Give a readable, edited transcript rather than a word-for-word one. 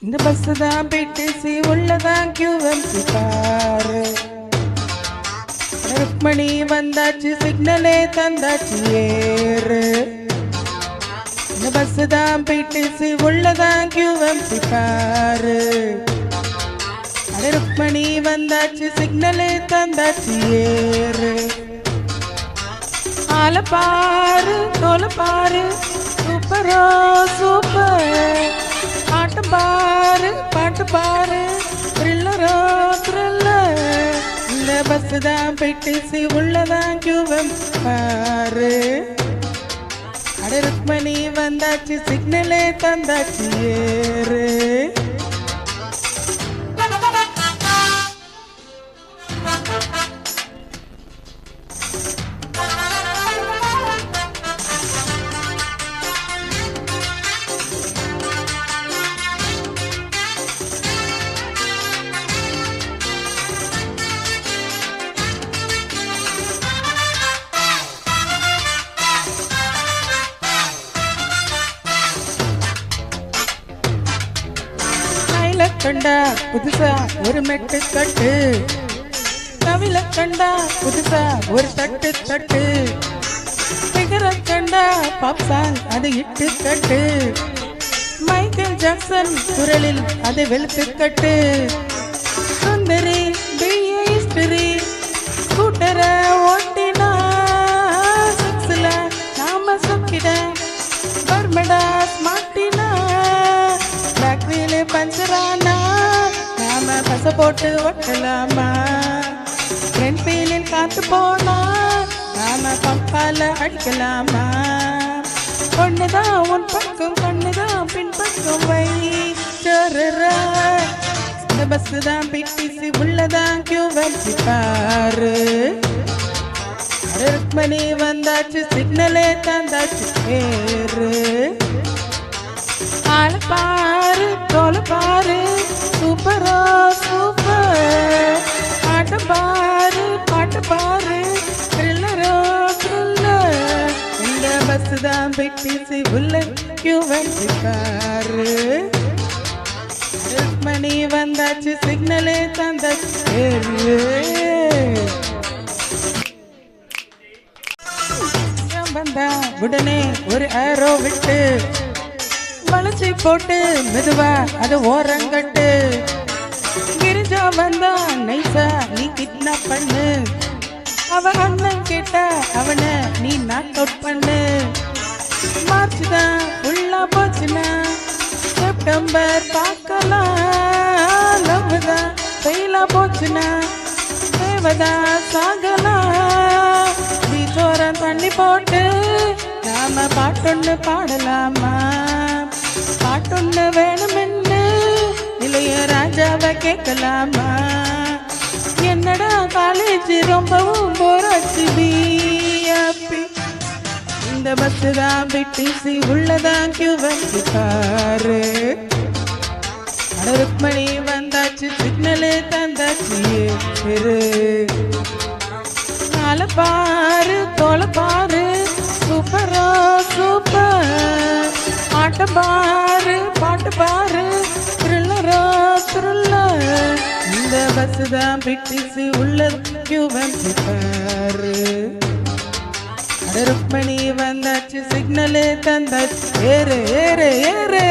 இந்த பஸ் தான் பிடிசி உள்ளதான் QMC பாரு. ருக்மணி வந்தாச்சு சிக்னலே தந்தாச்சு ஏறு. இந்த பஸ் தான் பிடிசி உள்ளதான் QMC பாரு. ருக்மணி வந்தாச்சு சிக்னலே தந்தாச்சு ஏறு. ஆல பாரு தோல பாரு சூப்பரோ சூப்பர். ஆட்டம் பாரு பாட்டு பாரு த்ரில்லரோ த்ரில்லர். இந்த பஸ் தான் பிடிசி உள்ளதான் QMC பாரு. ருக்மணி வந்தாச்சு சிக்னலே தந்தாச்சு ஏறு. கண்டா புதுசா ஒரு மெட்டு தட்டு, தவில கண்டா புதுசா ஒரு தட்டு தட்டு. பிகர கண்டா பாப் சாங் அது இட்டு கட்டு. மைக்கேல் ஜாக்சன் குரலில் அது வெளுத்து கட்டு. சுந்தரி ஹிஸ்டரி ஸ்கூட்டர ஓட்டினா செக்ஸ்ல நாம சொக்கிட பர்மடா மாட்டினா. பேக்கரியிலே பஞ்சரானா நாம பச போட்டு ஒட்டலாமா. ஃப்ரெண்ட் வீலில் காத்து போனா நாம பம்பால அடிக்கலாமா. பொண்ணுதான் உன் பக்கம் கண்ணுதான் பின் பக்கம் வை. இந்த பஸ் தான் பிடிசி உள்ளதான் QMC பாரு. ருக்மணி வந்தாச்சு சிக்னலே தந்தாச்சு ஏறு. ஆள பாரு தோல பாரு சூப்பரோ சூப்பர். ஆட்டம் பாரு பாட்டு பாரு த்ரில்லரோ த்ரில்லர். இந்த பஸ் தான் பிடிசி உள்ள QMC பாரு. ருக்மணி வந்தாச்சு சிக்னலே தந்தாச்சு ஏறு. வந்தா உடனே ஒரு ஏரோ விட்டு வளைச்சி போட்டு மெதுவா அது ஓரங்கட்டு. கிரிஜா வந்தா நைசா நீ கிட்னாப் பண்ணு. அவ அண்ணன் கேட்டா அவனை நீ நாக் அவுட் பண்ணு. மார்ச் தான் ஃபுல்லா போச்சுன்னா செப்டம்பர் பார்க்கலாம். லவ் தான் ஃபெயிலா போச்சுன்னா தேவதா சாகலாம். தீச்சோரம் தண்ணி போட்டு நாம பாட்டொன்னு பாடலாமா. பாட்டொன்னு வேணுமென்னு இளைய ராஜாவை கேட்கலாமா. என்னடா காலேஜ் ரொம்பவும் போராச்சு பியாப்பி. இந்த பஸ் தான் பிடிசி உள்ளதான் QMC பாரு. ருக்மணி வந்தாச்சு சிக்னலே தந்தாச்சு ஏறு. ஆல பாரு தோல பாரு சூப்பரோ சூப்பர். ஆட்டம் பாரு பாட்டு பாரு த்ரில்லரோ த்ரில்லர். இந்த பஸ் தான் பிடிசி உள்ள QMC பாரு. ருக்மணி வந்தாச்சு சிக்னலே தந்தாச்சு ஏறு ஏறு ஏறு.